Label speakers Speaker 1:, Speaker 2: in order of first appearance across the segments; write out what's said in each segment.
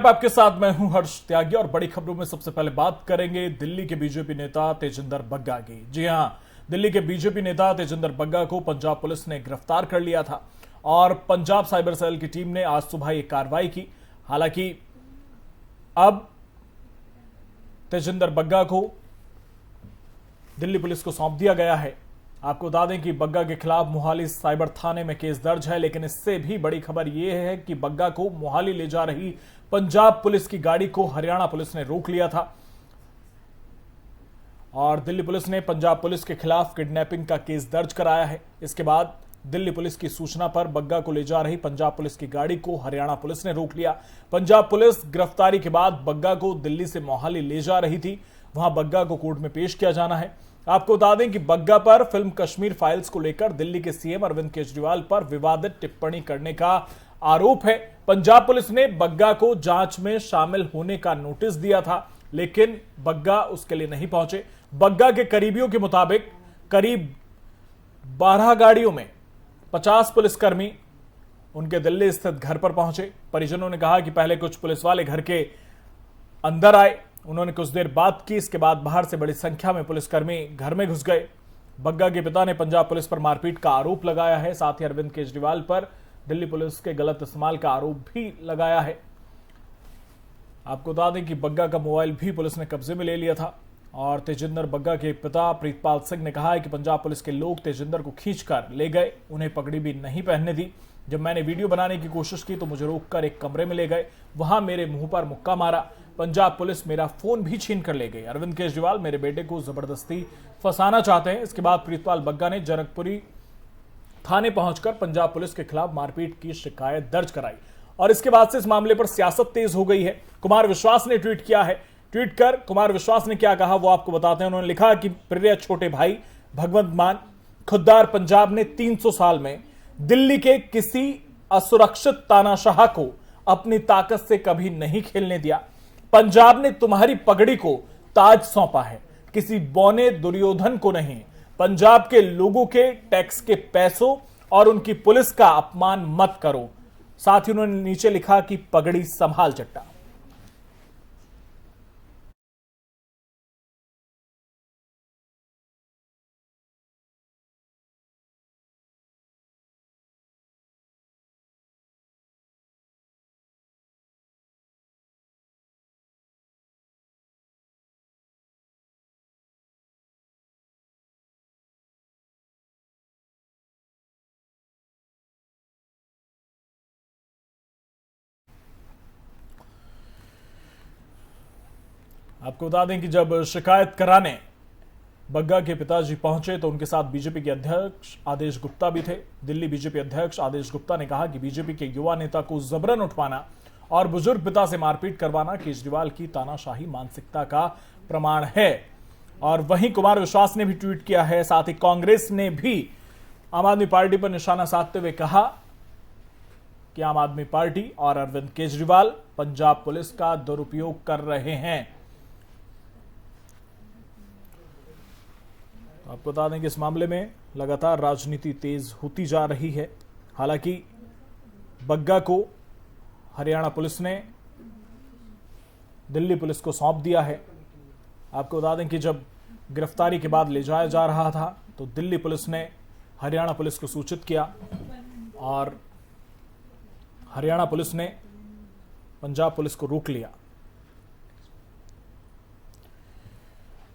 Speaker 1: आपके साथ मैं हूं हर्ष त्यागी और बड़ी खबरों में सबसे पहले बात करेंगे दिल्ली के बीजेपी नेता तेजिंदर बग्गा की। जी हां, दिल्ली के बीजेपी नेता तेजिंदर बग्गा को पंजाब पुलिस ने गिरफ्तार कर लिया था और पंजाब साइबर सेल की टीम ने आज सुबह ये कार्रवाई की। हालांकि अब तेजिंदर बग्गा को दिल्ली पुलिस को सौंप दिया गया है। आपको बता दें कि बग्गा के खिलाफ मोहाली साइबर थाने में केस दर्ज है, लेकिन इससे भी बड़ी खबर यह है कि बग्गा को मोहाली ले जा रही पंजाब पुलिस की गाड़ी को हरियाणा पुलिस ने रोक लिया था और दिल्ली पुलिस ने पंजाब पुलिस के खिलाफ किडनैपिंग का केस दर्ज कराया है। इसके बाद दिल्ली पुलिस की सूचना पर बग्गा को ले जा रही पंजाब पुलिस की गाड़ी को हरियाणा पुलिस ने रोक लिया। पंजाब पुलिस गिरफ्तारी के बाद बग्गा को दिल्ली से मोहाली ले जा रही थी। वहां बग्गा को कोर्ट में पेश किया जाना है। आपको बता दें कि बग्गा पर फिल्म कश्मीर फाइल्स को लेकर दिल्ली के सीएम अरविंद केजरीवाल पर विवादित टिप्पणी करने का आरोप है। पंजाब पुलिस ने बग्गा को जांच में शामिल होने का नोटिस दिया था, लेकिन बग्गा उसके लिए नहीं पहुंचे। बग्गा के करीबियों के मुताबिक करीब 12 गाड़ियों में 50 पुलिसकर्मी उनके दिल्ली स्थित घर पर पहुंचे। परिजनों ने कहा कि पहले कुछ पुलिस वाले घर के अंदर आए, उन्होंने कुछ देर बात की, इसके बाद बाहर से बड़ी संख्या में पुलिसकर्मी घर में घुस गए। बग्गा के पिता ने पंजाब पुलिस पर मारपीट का आरोप लगाया है। साथ ही अरविंद केजरीवाल पर दिल्ली पुलिस के गलत इस्तेमाल का आरोप भी लगाया है। आपको बता दें कि बग्गा का मोबाइल भी पुलिस ने कब्जे में ले लिया था और तेजिंदर बग्गा के पिता प्रीतपाल सिंह ने कहा है कि पंजाब पुलिस के लोग तेजिंदर को खींचकर ले गए, उन्हें पगड़ी भी नहीं पहनने दी। जब मैंने वीडियो बनाने की कोशिश की तो मुझे रोककर एक कमरे में ले गए, वहां मेरे मुंह पर मुक्का मारा। पंजाब पुलिस मेरा फोन भी छीन कर ले गई। अरविंद केजरीवाल मेरे बेटे को जबरदस्ती फंसाना चाहते हैं। इसके बाद प्रीतपाल बग्गा ने जनकपुरी थाने पहुंचकर पंजाब पुलिस के खिलाफ मारपीट की शिकायत दर्ज कराई और इसके बाद से इस मामले पर सियासत तेज हो गई है। कुमार विश्वास ने ट्वीट किया है। ट्वीट कर कुमार विश्वास ने क्या कहा वो आपको बताते हैं। उन्होंने लिखा कि प्रिय छोटे भाई भगवंत मान, खुद्दार पंजाब ने 300 साल में दिल्ली के किसी असुरक्षित तानाशाह को अपनी ताकत से कभी नहीं खेलने दिया। पंजाब ने तुम्हारी पगड़ी को ताज सौंपा है, किसी बौने दुर्योधन को नहीं। पंजाब के लोगों के टैक्स के पैसों और उनकी पुलिस का अपमान मत करो। साथ ही उन्होंने नीचे लिखा कि पगड़ी संभाल चट्टा। आपको बता दें कि जब शिकायत कराने बग्गा के पिताजी पहुंचे तो उनके साथ बीजेपी के अध्यक्ष आदेश गुप्ता भी थे। दिल्ली बीजेपी अध्यक्ष आदेश गुप्ता ने कहा कि बीजेपी के युवा नेता को जबरन उठवाना और बुजुर्ग पिता से मारपीट करवाना केजरीवाल की तानाशाही मानसिकता का प्रमाण है। और वहीं कुमार विश्वास ने भी ट्वीट किया है। साथ ही कांग्रेस ने भी आम आदमी पार्टी पर निशाना साधते हुए कहा कि आम आदमी पार्टी और अरविंद केजरीवाल पंजाब पुलिस का दुरुपयोग कर रहे हैं। आपको बता दें कि इस मामले में लगातार राजनीति तेज होती जा रही है। हालांकि बग्गा को हरियाणा पुलिस ने दिल्ली पुलिस को सौंप दिया है। आपको बता दें कि जब गिरफ्तारी के बाद ले जाया जा रहा था तो दिल्ली पुलिस ने हरियाणा पुलिस को सूचित किया और हरियाणा पुलिस ने पंजाब पुलिस को रोक लिया।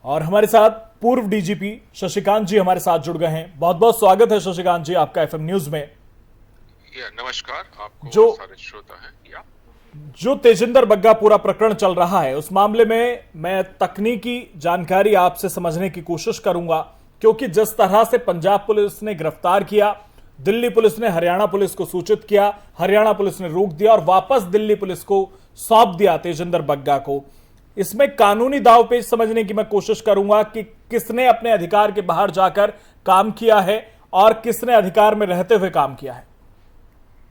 Speaker 1: और हमारे साथ पूर्व डीजीपी शशिकांत जी हमारे साथ जुड़ गए हैं। बहुत बहुत स्वागत है शशिकांत जी आपका एफएम न्यूज में।
Speaker 2: नमस्कार आपको
Speaker 1: जो
Speaker 2: सारे श्रोता हैं।
Speaker 1: जो तेजिंदर बग्गा पूरा प्रकरण चल रहा है उस मामले में मैं तकनीकी जानकारी आपसे समझने की कोशिश करूंगा, क्योंकि जिस तरह से पंजाब पुलिस ने गिरफ्तार किया, दिल्ली पुलिस ने हरियाणा पुलिस को सूचित किया, हरियाणा पुलिस ने रोक दिया और वापस दिल्ली पुलिस को सौंप दिया तेजिंदर बग्गा को, इसमें कानूनी दांवपेच समझने की मैं कोशिश करूंगा कि किसने अपने अधिकार के बाहर जाकर काम किया है और किसने अधिकार में रहते हुए काम किया है।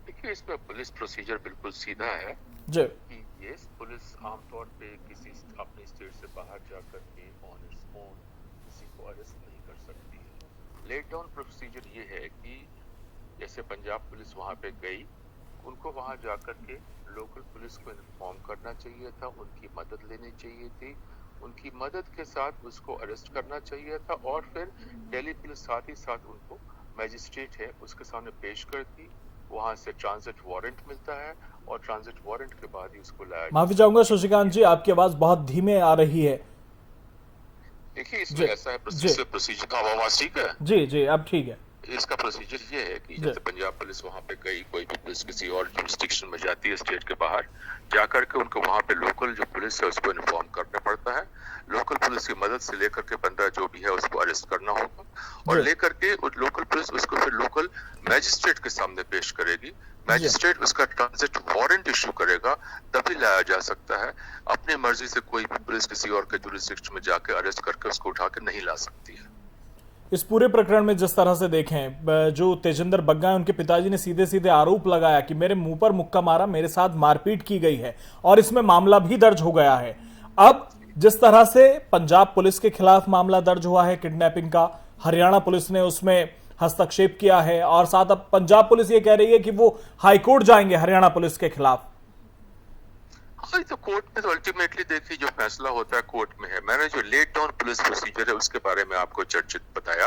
Speaker 2: देखिए, इसमें पुलिस प्रोसीजर बिल्कुल सीधा है
Speaker 1: जी।
Speaker 2: कि ये पुलिस आमतौर पे किसी अपने स्टेट से बाहर जाकर के ऑन इट्स ओन किसी को अरेस्ट नहीं कर सकती है। लेट डाउन प्रोसीजर ये है कि जैसे पंजाब पुलिस वहां पे गई, उनको वहां जाकर के लोकल पुलिस को इन्फॉर्म करना चाहिए था, उनकी मदद लेनी चाहिए थी, उनकी मदद के साथ उसको अरेस्ट करना चाहिए था और फिर दिल्ली पुलिस साथ ही साथ उनको मैजिस्ट्रेट है उसके सामने पेश करती, वहां से ट्रांजिट वारंट मिलता है और ट्रांजिट वारंट के बाद ही उसको लाया।
Speaker 1: माफी चाहूंगा शशिकांत जी, आपकी आवाज बहुत धीमे आ रही है।
Speaker 2: देखिए इसमें ऐसा है प्रोसीजर। आवाज ठीक है?
Speaker 1: जी जी, अब ठीक है।
Speaker 2: इसका प्रोसीजर ये है कि जैसे पंजाब पुलिस वहां पे गई, कोई भी पुलिस किसी और जुरिस्डिक्शन में जाती है स्टेट के बाहर, जाकर के उनको वहां पे लोकल जो पुलिस है उसको इन्फॉर्म करना पड़ता है। लोकल पुलिस की मदद से लेकर के बंदा जो भी है उसको अरेस्ट करना होगा और लेकर के लोकल पुलिस उसको फिर लोकल मैजिस्ट्रेट के सामने पेश करेगी। मैजिस्ट्रेट उसका ट्रांजिट वारंट इशू करेगा, तभी लाया जा सकता है। अपनी मर्जी से कोई भी पुलिस किसी और के जुरिस्डिक्शन में जाके अरेस्ट करके उसको उठा के नहीं ला सकती है।
Speaker 1: इस पूरे प्रकरण में जिस तरह से देखें, जो तेजिंदर बग्गा है उनके पिताजी ने सीधे सीधे आरोप लगाया कि मेरे मुंह पर मुक्का मारा, मेरे साथ मारपीट की गई है और इसमें मामला भी दर्ज हो गया है। अब जिस तरह से पंजाब पुलिस के खिलाफ मामला दर्ज हुआ है किडनैपिंग का, हरियाणा पुलिस ने उसमें हस्तक्षेप किया है और साथ अब पंजाब पुलिस ये कह रही है कि वो हाईकोर्ट जाएंगे हरियाणा पुलिस के खिलाफ।
Speaker 2: हाँ, तो कोर्ट में तो अल्टीमेटली देखिए जो फैसला होता है कोर्ट में है। मैंने जो लेट डाउन पुलिस प्रोसीजर है उसके बारे में आपको चर्चित बताया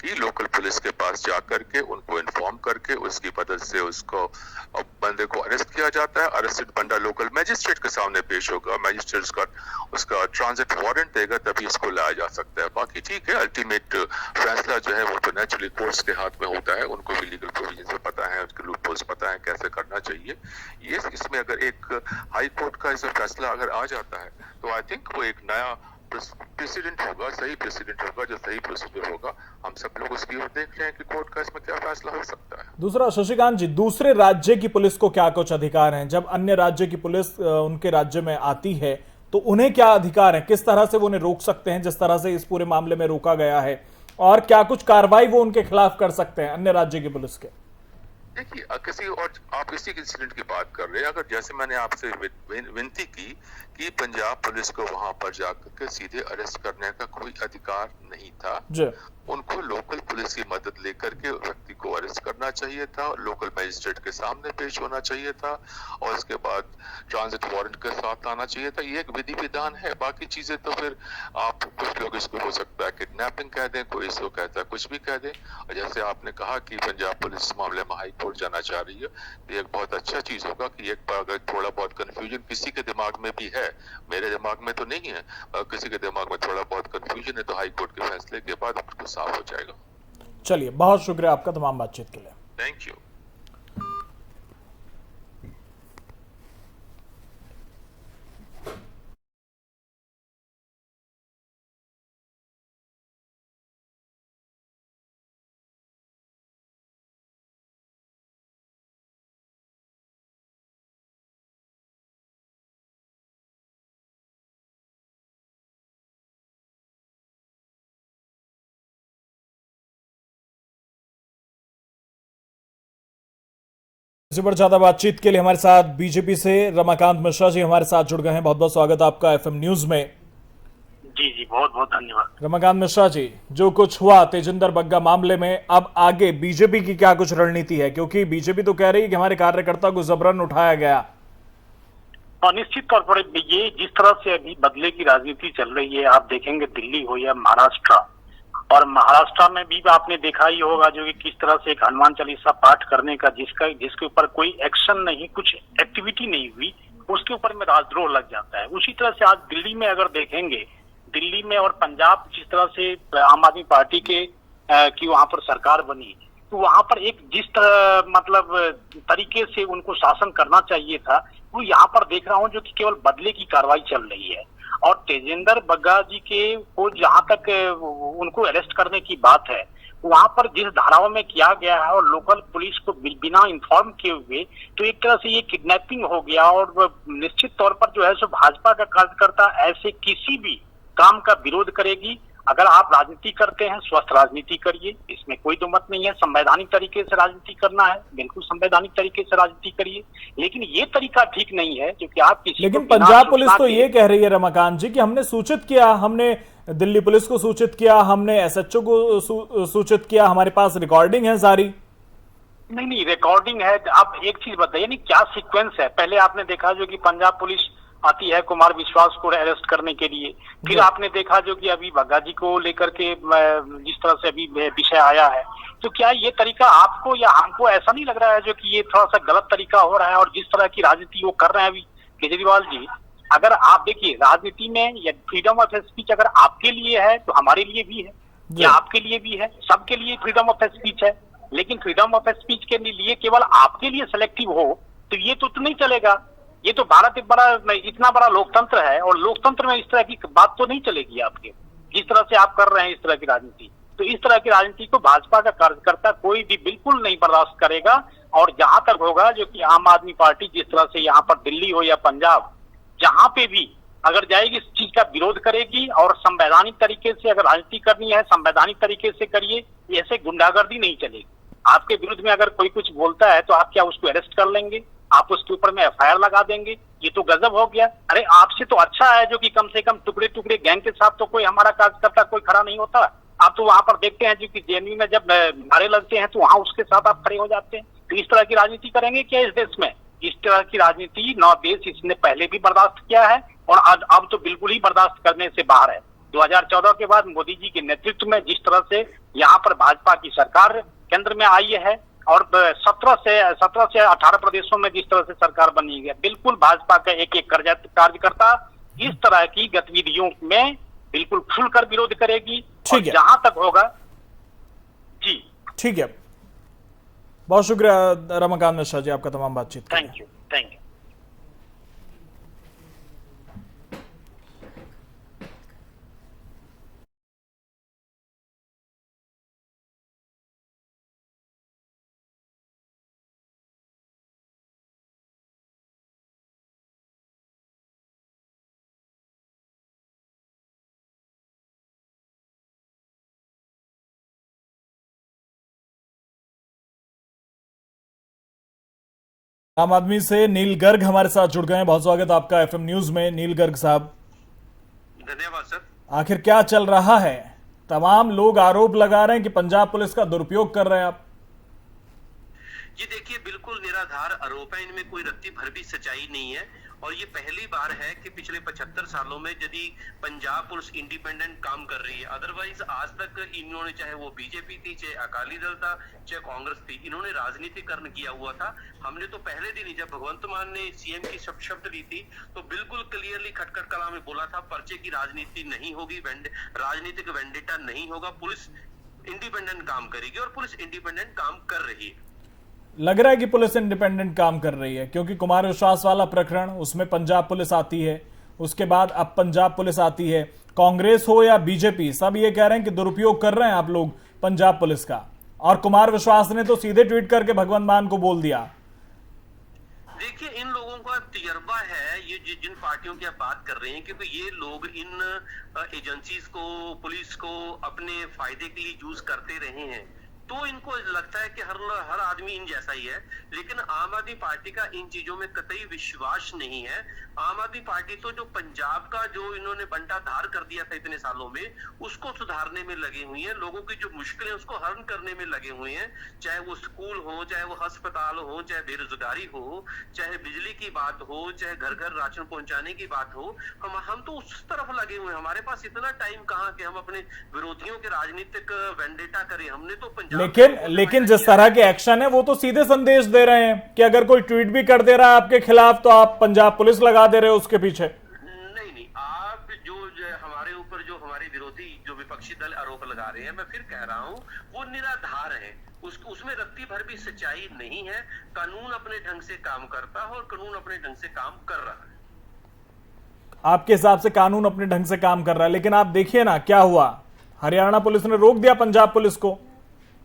Speaker 2: कि लोकल पुलिस के पास जाकर के उनको इन्फॉर्म करके उसकी मदद से उसको बंदे को अरेस्ट किया जाता है। अरेस्टेड बंदा लोकल मैजिस्ट्रेट के सामने पेश होगा, मैजिस्ट्रेट उसका ट्रांजिट वारंट देगा, तभी इसको लाया जा सकता है। बाकी ठीक है, अल्टीमेट फैसला जो है वो तो नेचुरली कोर्ट्स के हाथ में होता है, उनको भी लीगल प्रोविजन पता है, उसके लूपहोल्स पता है कैसे करना चाहिए। ये इसमें अगर एक हाई कोर्ट का ऐसा फैसला अगर आ जाता है तो आई थिंक वो एक नया प्रेसिडेंट होगा, सही प्रेसिडेंट होगा, जो सही प्रोसीजर होगा। हम सब लोग उसकी ओर देख रहे हैं कि कोर्ट का इसमें क्या फैसला हो सकता है।
Speaker 1: दूसरा शशिकांत जी, दूसरे राज्य की पुलिस को क्या कुछ अधिकार हैं? जब अन्य राज्य की पुलिस उनके राज्य में आती है तो उन्हें क्या अधिकार है? किस तरह से वो उन्हें रोक सकते हैं जिस तरह से इस पूरे मामले में रोका गया है, और क्या कुछ कार्रवाई वो उनके खिलाफ कर सकते हैं अन्य राज्य की पुलिस के?
Speaker 2: देखिए किसी और आप इसी इंसिडेंट की बात कर रहे हैं। अगर जैसे मैंने आपसे विनती की कि पंजाब पुलिस को वहां पर जाकर के सीधे अरेस्ट करने का कोई अधिकार नहीं था, उनको लोकल पुलिस की मदद लेकर के व्यक्ति को अरेस्ट करना चाहिए था, लोकल मैजिस्ट्रेट के सामने पेश होना चाहिए था और उसके बाद ट्रांजिट वारंट के साथ आना चाहिए था। ये एक विधि विधान है। बाकी चीजें तो फिर आप कुछ लोग इसको हो सकता है किडनैपिंग कह दें, कोई इसको कहता है कुछ भी कह दें। और जैसे आपने कहा कि पंजाब पुलिस इस मामले में हाई कोर्ट जाना चाह रही है, तो एक बहुत अच्छा चीज होगा कि एक बार अगर थोड़ा बहुत कंफ्यूजन किसी के दिमाग में भी है, मेरे दिमाग में तो नहीं है, किसी के दिमाग में थोड़ा बहुत कंफ्यूजन है, तो हाई कोर्ट के फैसले के बाद आपको साफ हो जाएगा।
Speaker 1: चलिए, बहुत शुक्रिया आपका तमाम बातचीत के लिए।
Speaker 2: Thank you.
Speaker 1: इसी पर ज्यादा बातचीत के लिए हमारे साथ बीजेपी से रमाकांत मिश्रा जी हमारे साथ जुड़ गए हैं। बहुत बहुत स्वागत आपका एफएम न्यूज में।
Speaker 3: जी जी, बहुत बहुत धन्यवाद।
Speaker 1: रमाकांत मिश्रा जी, जो कुछ हुआ तेजिंदर बग्गा मामले में, अब आगे बीजेपी की क्या कुछ रणनीति है? क्योंकि बीजेपी तो कह रही है कि हमारे कार्यकर्ता को जबरन उठाया गया।
Speaker 3: और निश्चित तौर पर ये जिस तरह से अभी बदले की राजनीति चल रही है, आप देखेंगे दिल्ली हो या महाराष्ट्र, और महाराष्ट्र में भी आपने देखा ही होगा जो कि किस तरह से एक हनुमान चालीसा पाठ करने का जिसके ऊपर कोई एक्शन नहीं, कुछ एक्टिविटी नहीं हुई, उसके ऊपर में राजद्रोह लग जाता है। उसी तरह से आज दिल्ली में अगर देखेंगे, दिल्ली में और पंजाब जिस तरह से आम आदमी पार्टी के की वहां पर सरकार बनी, तो वहां पर एक जिस तरह मतलब तरीके से उनको शासन करना चाहिए था, वो यहाँ पर देख रहा हूँ जो कि केवल बदले की कार्रवाई चल रही है। और तेजिंदर बग्गा जी के को जहां तक उनको अरेस्ट करने की बात है, वहां पर जिस धाराओं में किया गया है और लोकल पुलिस को बिना इन्फॉर्म किए हुए, तो एक तरह से ये किडनैपिंग हो गया। और निश्चित तौर पर जो है सो भाजपा का कार्यकर्ता ऐसे किसी भी काम का विरोध करेगी। अगर आप राजनीति करते हैं, स्वस्थ राजनीति करिए, इसमें कोई दो मत नहीं है। संवैधानिक तरीके से राजनीति करना है, बिल्कुल संवैधानिक तरीके से राजनीति करिए, लेकिन ये तरीका ठीक नहीं है क्योंकि आप किसी
Speaker 1: लेकिन पंजाब पुलिस तो ये कह रही है रमाकांत जी कि हमने सूचित किया, हमने दिल्ली पुलिस को सूचित किया, हमने एसएचओ को सूचित किया, हमारे पास रिकॉर्डिंग है सारी।
Speaker 3: नहीं नहीं, रिकॉर्डिंग है। आप एक चीज बताइए, नहीं क्या सीक्वेंस है? पहले आपने देखा जो कि पंजाब पुलिस आती है कुमार विश्वास को अरेस्ट करने के लिए, फिर आपने देखा जो कि अभी भग्गा जी को लेकर के जिस तरह से अभी विषय आया है, तो क्या ये तरीका आपको या हमको ऐसा नहीं लग रहा है जो कि ये थोड़ा सा गलत तरीका हो रहा है? और जिस तरह की राजनीति वो कर रहे हैं अभी केजरीवाल जी, अगर आप देखिए राजनीति में या फ्रीडम ऑफ स्पीच अगर आपके लिए है तो हमारे लिए भी है, या आपके लिए भी है, सबके लिए फ्रीडम ऑफ स्पीच है। लेकिन फ्रीडम ऑफ स्पीच के लिए केवल आपके लिए सिलेक्टिव हो तो ये तो नहीं चलेगा। ये तो भारत एक बड़ा इतना बड़ा लोकतंत्र है, और लोकतंत्र में इस तरह की बात तो नहीं चलेगी आपके, जिस तरह से आप कर रहे हैं इस तरह की राजनीति। तो इस तरह की राजनीति को भाजपा का कार्यकर्ता कोई भी बिल्कुल नहीं बर्दाश्त करेगा। और जहां तक होगा जो कि आम आदमी पार्टी जिस तरह से यहाँ पर दिल्ली हो या पंजाब, जहां पे भी अगर जाएगी इस चीज का विरोध करेगी, और संवैधानिक तरीके से अगर राजनीति करनी है संवैधानिक तरीके से करिए, ऐसे गुंडागर्दी नहीं चलेगी। आपके विरुद्ध में अगर कोई कुछ बोलता है तो आप क्या उसको अरेस्ट कर लेंगे? आप उसके ऊपर में एफआईआर लगा देंगे? ये तो गजब हो गया। अरे आपसे तो अच्छा है जो कि कम से कम टुकड़े टुकड़े गैंग के साथ तो कोई हमारा कार्यकर्ता कोई खड़ा नहीं होता। आप तो वहां पर देखते हैं जो कि जेएनयू में जब नारे लगते हैं तो वहां उसके साथ आप खड़े हो जाते हैं। तो इस तरह की राजनीति करेंगे क्या इस देश में? इस तरह की राजनीति नौ देश इसने पहले भी बर्दाश्त किया है, और अब तो बिल्कुल ही बर्दाश्त करने से बाहर है। 2014 के बाद मोदी जी के नेतृत्व में जिस तरह से यहाँ पर भाजपा की सरकार केंद्र में आई है, और 17 से 18 प्रदेशों में जिस तरह से सरकार बनी है, बिल्कुल भाजपा का एक एक कार्यकर्ता इस तरह की गतिविधियों में बिल्कुल खुलकर विरोध करेगी।
Speaker 1: ठीक है,
Speaker 3: जहां तक होगा जी।
Speaker 1: ठीक है, बहुत शुक्रिया रमाकांत मिश्रा जी आपका तमाम बातचीत।
Speaker 3: Thank you, thank you.
Speaker 1: आम आदमी से नील गर्ग हमारे साथ जुड़ गए हैं। बहुत स्वागत आपका एफएम न्यूज में नील गर्ग साहब।
Speaker 4: धन्यवाद सर।
Speaker 1: आखिर क्या चल रहा है? तमाम लोग आरोप लगा रहे हैं कि पंजाब पुलिस का दुरुपयोग कर रहे हैं आप।
Speaker 4: ये देखिए बिल्कुल निराधार आरोप है, इनमें कोई रत्ती भर भी सच्चाई नहीं है। और ये पहली बार है कि पिछले 75 सालों में यदि पंजाब पुलिस इंडिपेंडेंट काम कर रही है। अदरवाइज आज तक इन्होंने, चाहे वो बीजेपी थी, चाहे अकाली दल था, चाहे कांग्रेस थी, इन्होंने राजनीतिकरण किया हुआ था। हमने तो पहले दिन ही जब भगवंत मान ने सीएम की शपथ ली थी तो बिल्कुल क्लियरली खटखट कला में बोला था पर्चे की राजनीति नहीं होगी, राजनीतिक वेंडेटा नहीं होगा, पुलिस इंडिपेंडेंट काम करेगी, और पुलिस इंडिपेंडेंट काम कर रही है।
Speaker 1: लग रहा है कि पुलिस इंडिपेंडेंट काम कर रही है, क्योंकि कुमार विश्वास वाला प्रकरण, उसमें पंजाब पुलिस आती है, उसके बाद अब पंजाब पुलिस आती है। कांग्रेस हो या बीजेपी, सब ये कह रहे हैं कि दुरुपयोग कर रहे हैं आप लोग पंजाब पुलिस का। और कुमार विश्वास ने तो सीधे ट्वीट करके भगवंत मान को बोल दिया।
Speaker 4: देखिए इन लोगों का तजर्बा है, ये जिन पार्टियों की आप बात कर रहे हैं, क्योंकि ये लोग इन एजेंसीज को, पुलिस को अपने फायदे के लिए यूज करते रहे हैं, तो इनको लगता है कि हर आदमी इन जैसा ही है। लेकिन आम आदमी पार्टी का इन चीजों में कतई विश्वास नहीं है। आम आदमी पार्टी तो जो पंजाब का जो इन्होंने बंटाधार कर दिया था इतने सालों में, उसको सुधारने में लगे हुए हैं। लोगों की जो मुश्किलें उसको हल करने में लगे हुए हैं, चाहे वो स्कूल हो, चाहे वो अस्पताल हो, चाहे बेरोजगारी हो, चाहे बिजली की बात हो, चाहे घर घर राशन पहुंचाने की बात हो। हम तो उस तरफ लगे हुए हैं। हमारे पास इतना टाइम कहाँ कि हम अपने विरोधियों के राजनीतिक वेंडेटा करें। हमने तो
Speaker 1: लेकिन जिस तरह के एक्शन है वो तो सीधे संदेश दे रहे हैं कि अगर कोई ट्वीट भी कर दे रहा है आपके खिलाफ तो आप पंजाब पुलिस लगा दे रहे हो उसके पीछे।
Speaker 4: नहीं, आप जो हमारे ऊपर जो हमारे विरोधी जो विपक्षी दल आरोप लगा रहे हैं, मैं फिर कह रहा हूं वो निराधार है। उसमें रत्ती भर भी सच्चाई नहीं है। कानून अपने ढंग से काम करता है और कानून अपने ढंग से काम कर रहा है।
Speaker 1: आपके हिसाब से कानून अपने ढंग से काम कर रहा है, लेकिन आप देखिए ना क्या हुआ। हरियाणा पुलिस ने रोक दिया पंजाब पुलिस को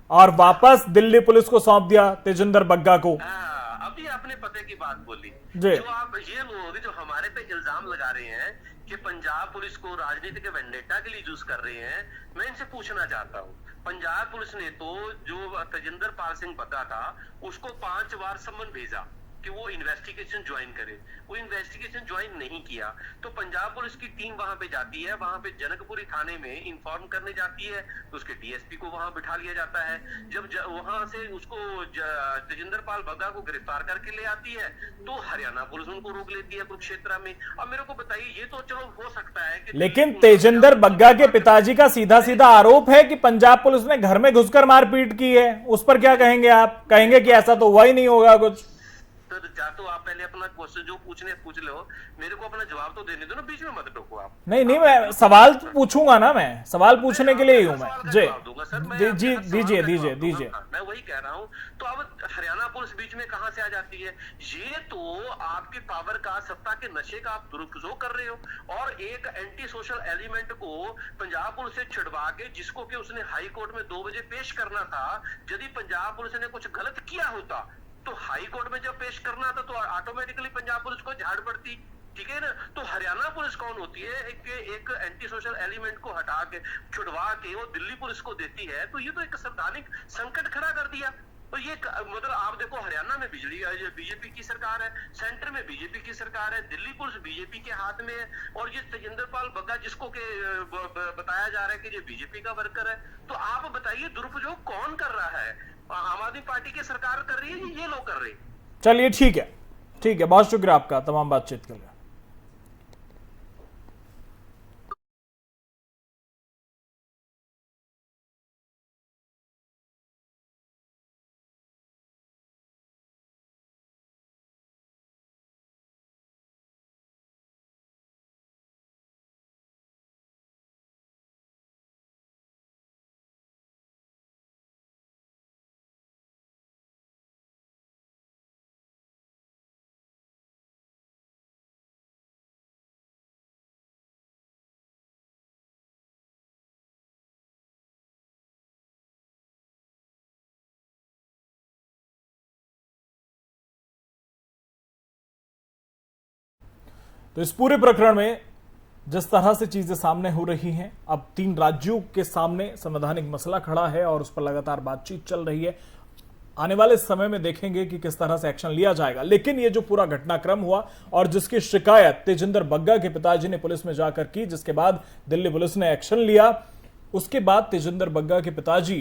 Speaker 1: और वापस दिल्ली पुलिस को सौंप दिया तेजिंदर बग्गा को।
Speaker 4: अभी आपने पते की बात बोली।
Speaker 1: जो
Speaker 4: आप ये लोग जो हमारे पे इल्जाम लगा रहे हैं कि पंजाब पुलिस को राजनीतिक वेंडेटा के लिए यूज कर रहे हैं, मैं इनसे पूछना चाहता हूँ, पंजाब पुलिस ने तो जो तेजिंदर पाल सिंह बग्गा था उसको 5 बार सम्मन भेजा, कि वो इन्वेस्टिगेशन ज्वाइन करे। वो इन्वेस्टिगेशन ज्वाइन नहीं किया तो पंजाब पुलिस की टीम वहां पे जाती है, वहां पे जनकपुरी थाने में इन्फॉर्म करने जाती है, तो उसके डीएसपी को वहां बिठा लिया जाता है। जब वहां से उसको तेजिंदर पाल बग्गा को गिरफ्तार करके ले आती है तो हरियाणा पुलिस उनको रोक लेती है कुरुक्षेत्र में। अब मेरे को बताइए, ये तो चलो हो सकता है कि,
Speaker 1: लेकिन तेजिंदर बग्गा के पिताजी का सीधा सीधा आरोप है कि पंजाब पुलिस ने घर में घुसकर मारपीट की है। उस पर क्या कहेंगे आप? कहेंगे कि ऐसा तो हुआ ही नहीं होगा कुछ?
Speaker 4: तो आप पहले अपना क्वेश्चन जो पूछने पूछ लो, मेरे को अपना जवाब तो देने दो ना, बीच में मत टोको आप।
Speaker 1: नहीं, मैं सवाल पूछूंगा ना, मैं सवाल पूछने के लिए ही हूं मैं। जी दीजिए।
Speaker 4: मैं वही कह रहा हूं। तो अब हरियाणा पुलिस बीच में कहां से आ जाती है? ये तो आपके पावर का, सत्ता के नशे का आप दुरुपयोग कर रहे हो। और एक एंटी सोशल एलिमेंट को पंजाब पुलिस से छिड़वा के, जिसको कि उसने हाई कोर्ट में 2 बजे पेश करना था, यदि पंजाब पुलिस ने कुछ गलत किया होता तो हाई कोर्ट में जब पेश करना था तो ऑटोमेटिकली पंजाब पुलिस को झाड़ पड़ती, ठीक है ना। तो हरियाणा पुलिस कौन होती है? एक एंटी सोशल एलिमेंट को हटा के, छुड़वा के वो दिल्ली पुलिस को देती है। तो ये तो एक संवैधानिक संकट खड़ा कर दिया। तो ये मतलब आप देखो, हरियाणा में बीजेपी की सरकार है, सेंटर में बीजेपी की सरकार है, दिल्ली पुलिस बीजेपी के हाथ में है, और ये तेजिंदर पाल बग्गा जिसको के बताया जा रहा है कि ये बीजेपी का वर्कर है। तो आप बताइए, दुरुपयोग कौन कर रहा है? आम आदमी पार्टी की सरकार कर रही है, ये लोग कर रहे हैं।
Speaker 1: चलिए ठीक है, बहुत शुक्रिया आपका तमाम बातचीत के लिए। तो इस पूरे प्रकरण में जिस तरह से चीजें सामने हो रही हैं, अब 3 राज्यों के सामने संवैधानिक मसला खड़ा है और उस पर लगातार बातचीत चल रही है। आने वाले समय में देखेंगे कि किस तरह से एक्शन लिया जाएगा। लेकिन ये जो पूरा घटनाक्रम हुआ और जिसकी शिकायत तेजिंदर बग्गा के पिताजी ने पुलिस में जाकर की, जिसके बाद दिल्ली पुलिस ने एक्शन लिया, उसके बाद तेजिंदर बग्गा के पिताजी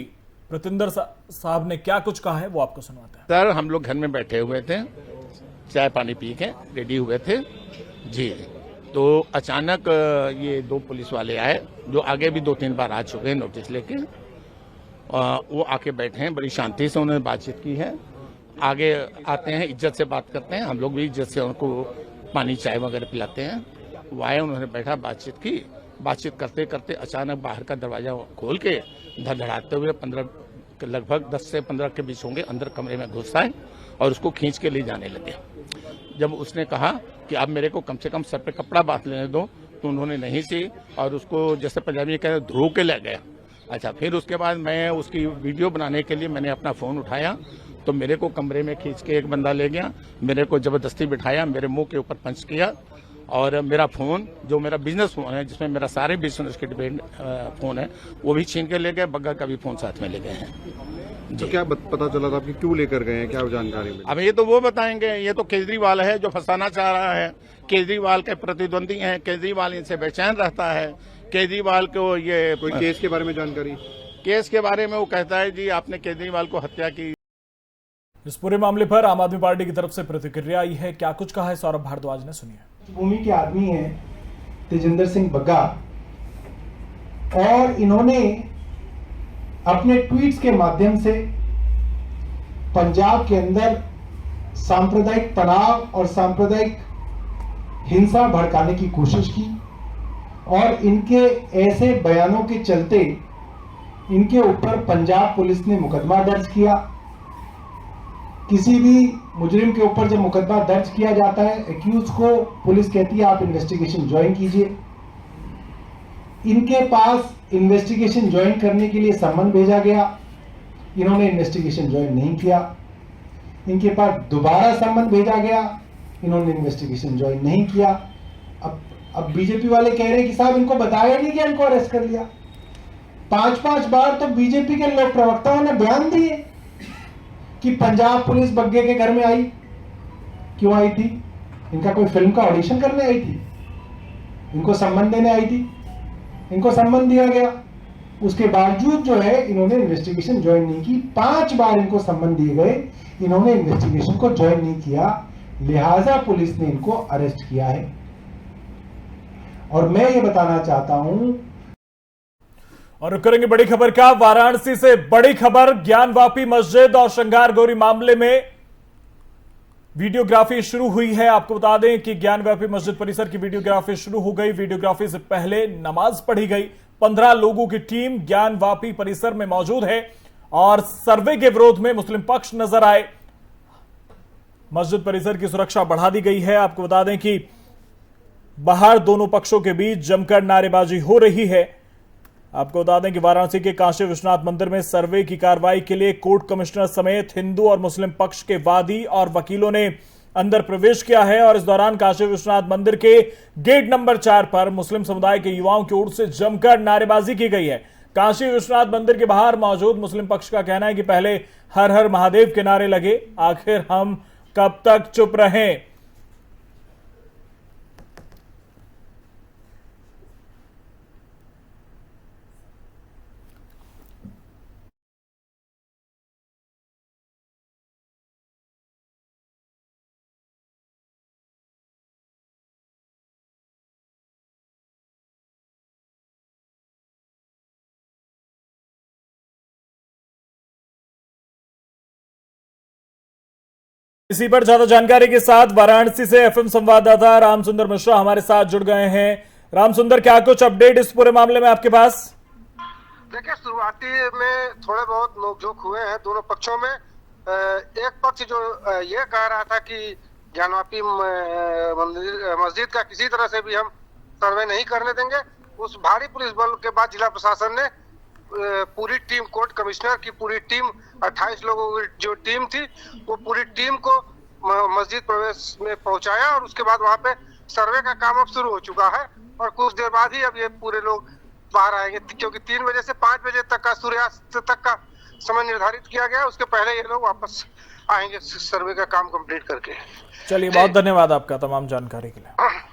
Speaker 1: प्रतिंदर साहब ने क्या कुछ कहा है वो आपको सुनाते हैं।
Speaker 5: सर, हम लोग घर में बैठे हुए थे, चाय पानी पी के रेडी हुए थे जी। तो अचानक ये 2 पुलिस वाले आए, जो आगे भी 2-3 बार आ चुके हैं नोटिस लेके। वो आके बैठे हैं, बड़ी शांति से उन्होंने बातचीत की है। आगे आते हैं, इज्जत से बात करते हैं, हम लोग भी इज्जत से उनको पानी चाय वगैरह पिलाते हैं। वो आए, उन्होंने बैठा, बातचीत की। बातचीत करते करते अचानक बाहर का दरवाजा खोल के धड़धड़ाते हुए लगभग 10 से 15 के बीच होंगे, अंदर कमरे में घुस आए और उसको खींच के ले जाने लगे। जब उसने कहा कि अब मेरे को कम से कम सर पे कपड़ा बांध लेने दो, तो उन्होंने नहीं सी और उसको, जैसे पंजाबी कहते हैं, ध्रो के ले गया। अच्छा, फिर उसके बाद मैं उसकी वीडियो बनाने के लिए मैंने अपना फ़ोन उठाया, तो मेरे को कमरे में खींच के एक बंदा ले गया, मेरे को ज़बरदस्ती बिठाया, मेरे मुंह के ऊपर पंच किया और मेरा फ़ोन, जो मेरा बिजनेस फ़ोन है, जिसमें मेरा सारे बिजनेस के डिपेंड फ़ोन है, वो भी छीन के ले गए। बग्गा का भी फ़ोन साथ में ले गए हैं।
Speaker 6: तो क्या पता चला था आपकी क्यों लेकर गए हैं, क्या जानकारी मिली?
Speaker 5: अब ये तो वो बताएंगे। ये तो केजरीवाल है जो फंसाना चाह रहा है। केजरीवाल के प्रतिद्वंदी हैं, केजरीवाल इनसे बेचैन रहता है। केजरीवाल को ये
Speaker 6: कोई केस के बारे में जानकारी?
Speaker 5: केस के बारे में वो कहता है जी आपने केजरीवाल को हत्या की।
Speaker 1: इस पूरे मामले पर आम आदमी पार्टी की तरफ से प्रतिक्रिया आई है। क्या कुछ कहा है सौरभ भारद्वाज ने, सुनिए।
Speaker 7: भूमि के आदमी हैं तेजिंदर सिंह बग्गा, और इन्होंने अपने ट्वीट्स के माध्यम से पंजाब के अंदर सांप्रदायिक तनाव और सांप्रदायिक हिंसा भड़काने की कोशिश की, और इनके ऐसे बयानों के चलते इनके ऊपर पंजाब पुलिस ने मुकदमा दर्ज किया। किसी भी मुजरिम के ऊपर जब मुकदमा दर्ज किया जाता है, एक्यूज को पुलिस कहती है आप इन्वेस्टिगेशन ज्वाइन कीजिए। इनके पास इन्वेस्टिगेशन ज्वाइन करने के लिए सम्मन भेजा गया, इन्होंने इन्वेस्टिगेशन ज्वाइन नहीं किया। इनके पास दोबारा सम्मन भेजा गया, इन्होंने इन्वेस्टिगेशन ज्वाइन नहीं किया। अब बीजेपी वाले कह रहे हैं कि साहब इनको बताया नहीं कि इनको अरेस्ट कर लिया। 5-5 बार तो बीजेपी के लोक प्रवक्ताओं ने बयान दिए कि पंजाब पुलिस बग्गे के घर में आई, क्यों आई थी? इनका कोई फिल्म का ऑडिशन करने आई थी? इनको सम्मान देने आई थी? इनको सम्मान दिया गया, उसके बावजूद जो है इन्होंने इन्वेस्टिगेशन ज्वाइन नहीं की। 5 बार इनको सम्मान दिए गए, इन्होंने इन्वेस्टिगेशन को ज्वाइन नहीं किया, लिहाजा पुलिस ने इनको अरेस्ट किया है। और मैं ये बताना चाहता हूं,
Speaker 1: और करेंगे बड़ी खबर का। वाराणसी से बड़ी खबर, ज्ञानवापी मस्जिद और श्रृंगार गौरी मामले में वीडियोग्राफी शुरू हुई है। आपको बता दें कि ज्ञानवापी मस्जिद परिसर की वीडियोग्राफी शुरू हो गई। वीडियोग्राफी से पहले नमाज पढ़ी गई। 15 लोगों की टीम ज्ञानवापी परिसर में मौजूद है और सर्वे के विरोध में मुस्लिम पक्ष नजर आए। मस्जिद परिसर की सुरक्षा बढ़ा दी गई है। आपको बता दें कि बाहर दोनों पक्षों के बीच जमकर नारेबाजी हो रही है। आपको बता दें कि वाराणसी के काशी विश्वनाथ मंदिर में सर्वे की कार्रवाई के लिए कोर्ट कमिश्नर समेत हिंदू और मुस्लिम पक्ष के वादी और वकीलों ने अंदर प्रवेश किया है और इस दौरान काशी विश्वनाथ मंदिर के गेट नंबर 4 पर मुस्लिम समुदाय के युवाओं की ओर से जमकर नारेबाजी की गई है। काशी विश्वनाथ मंदिर के बाहर मौजूद मुस्लिम पक्ष का कहना है कि पहले हर हर महादेव के नारे लगे, आखिर हम कब तक चुप रहें। इसी पर ज्यादा जानकारी के साथ वाराणसी से एफएम संवाददाता रामसुंदर मिश्रा हमारे साथ जुड़ गए हैं। रामसुंदर, क्या कुछ अपडेट इस पूरे मामले में आपके पास?
Speaker 8: देखिए, शुरुआती में थोड़े बहुत नोकझोंक हुए हैं दोनों पक्षों में। एक पक्ष जो ये कह रहा था कि ज्ञानवापी मस्जिद का किसी तरह से भी हम सर्वे नहीं करने देंगे। उस भारी पुलिस बल के बाद जिला प्रशासन ने पूरी टीम, कोर्ट कमिश्नर की पूरी टीम, 28 लोगों की जो टीम थी, वो पूरी टीम को मस्जिद प्रवेश में पहुंचाया और उसके बाद वहां पे सर्वे का काम अब शुरू हो चुका है और कुछ देर बाद ही अब ये पूरे लोग बाहर आएंगे, क्योंकि 3 बजे से 5 बजे तक का सूर्यास्त तक का समय निर्धारित किया गया। उसके पहले ये लोग वापस आएंगे सर्वे का काम कंप्लीट करके।
Speaker 1: चलिए, बहुत धन्यवाद आपका तमाम जानकारी के लिए।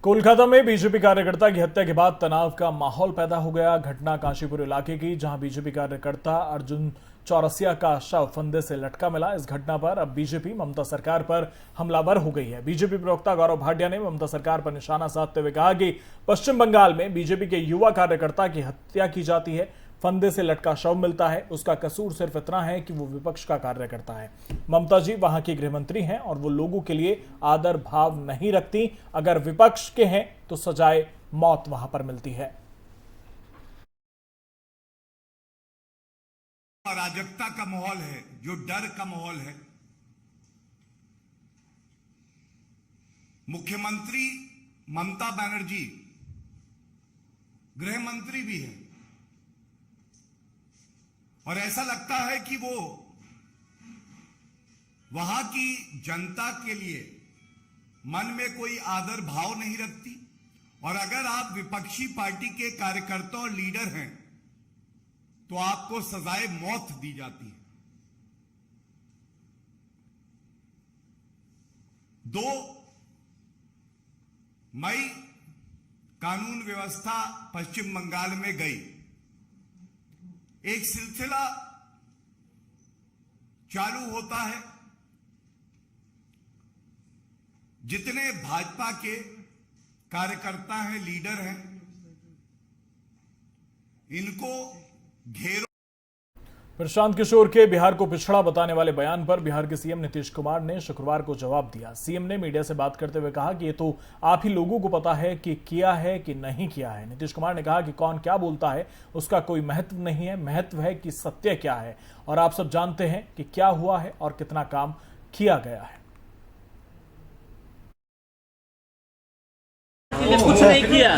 Speaker 1: कोलकाता में बीजेपी कार्यकर्ता की हत्या के बाद तनाव का माहौल पैदा हो गया। घटना काशीपुर इलाके की, जहां बीजेपी कार्यकर्ता अर्जुन चौरसिया का शव फंदे से लटका मिला। इस घटना पर अब बीजेपी ममता सरकार पर हमलावर हो गई है। बीजेपी प्रवक्ता गौरव भाटिया ने ममता सरकार पर निशाना साधते हुए कहा कि पश्चिम बंगाल में बीजेपी के युवा कार्यकर्ता की हत्या की जाती है, फंदे से लटका शव मिलता है, उसका कसूर सिर्फ इतना है कि वो विपक्ष का कार्य करता है। ममता जी वहां की गृहमंत्री हैं और वो लोगों के लिए आदर भाव नहीं रखती। अगर विपक्ष के हैं तो सजाए मौत वहां पर मिलती है।
Speaker 9: अराजकता का माहौल है, जो डर का माहौल है। मुख्यमंत्री ममता बनर्जी गृह मंत्री भी है और ऐसा लगता है कि वो वहां की जनता के लिए मन में कोई आदर भाव नहीं रखती। और अगर आप विपक्षी पार्टी के कार्यकर्ता और लीडर हैं तो आपको सजाए मौत दी जाती है। 2 मई कानून व्यवस्था पश्चिम बंगाल में गई। एक सिलसिला चालू होता है। जितने भाजपा के कार्यकर्ता हैं, लीडर हैं, इनको घेरो।
Speaker 1: प्रशांत किशोर के बिहार को पिछड़ा बताने वाले बयान पर बिहार के सीएम नीतीश कुमार ने शुक्रवार को जवाब दिया। सीएम ने मीडिया से बात करते हुए कहा कि ये तो आप ही लोगों को पता है कि किया है कि नहीं किया है। नीतीश कुमार ने कहा कि कौन क्या बोलता है उसका कोई महत्व नहीं है, महत्व है कि सत्य क्या है और आप सब जानते हैं कि क्या हुआ है और कितना काम किया गया है।
Speaker 10: कुछ नहीं किया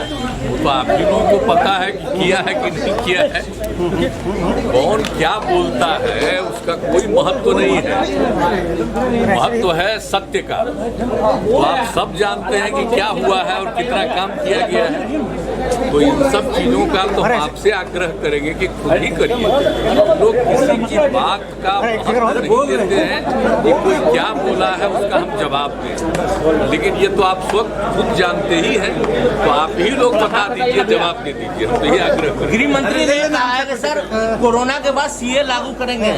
Speaker 11: तो आप ही लोगों को पता है कि किया है कि नहीं किया है। कौन क्या बोलता है उसका कोई महत्व नहीं है, महत्व है सत्य का। तो आप सब जानते हैं कि क्या हुआ है और कितना काम किया गया है। तो इन सब चीजों का तो हम आपसे आग्रह करेंगे कि खुद ही करिए। लोग किसी की बात का महत्व नहीं देते हैं कि कोई क्या बोला है उसका हम जवाब दें, लेकिन ये तो आप खुद जानते ही हैं। तो आप ही लोग बता दीजिए, जवाब दे दीजिए। तो ये आग्रह करें।
Speaker 10: गृह मंत्री ने कहा है कि सर कोरोना के बाद सीए लागू करेंगे।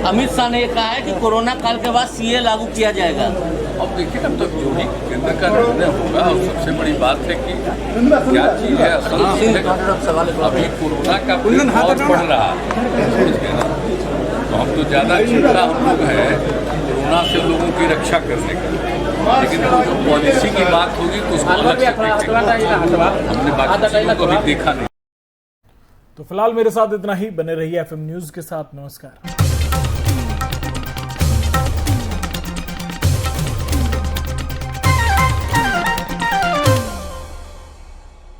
Speaker 10: अमित शाह ने कहा है कि कोरोना काल के बाद सीए लागू किया जाएगा।
Speaker 11: अब देखिए, अब तक जो भी केंद्र का निर्णय होगा और सबसे बड़ी बात है कि क्या चीज है असल चीज है। अभी कोरोना का बहुत बढ़ रहा है, तो हम तो ज्यादा चिंता हम लोग है कोरोना से लोगों की रक्षा करने की, लेकिन जो पॉलिसी की बात होगी तो उसको अलग से देखेंगे। हमने बाकी चीजों को भी देखा नहीं।
Speaker 1: तो फिलहाल मेरे साथ इतना ही। बने रहिए FM न्यूज के साथ। नमस्कार।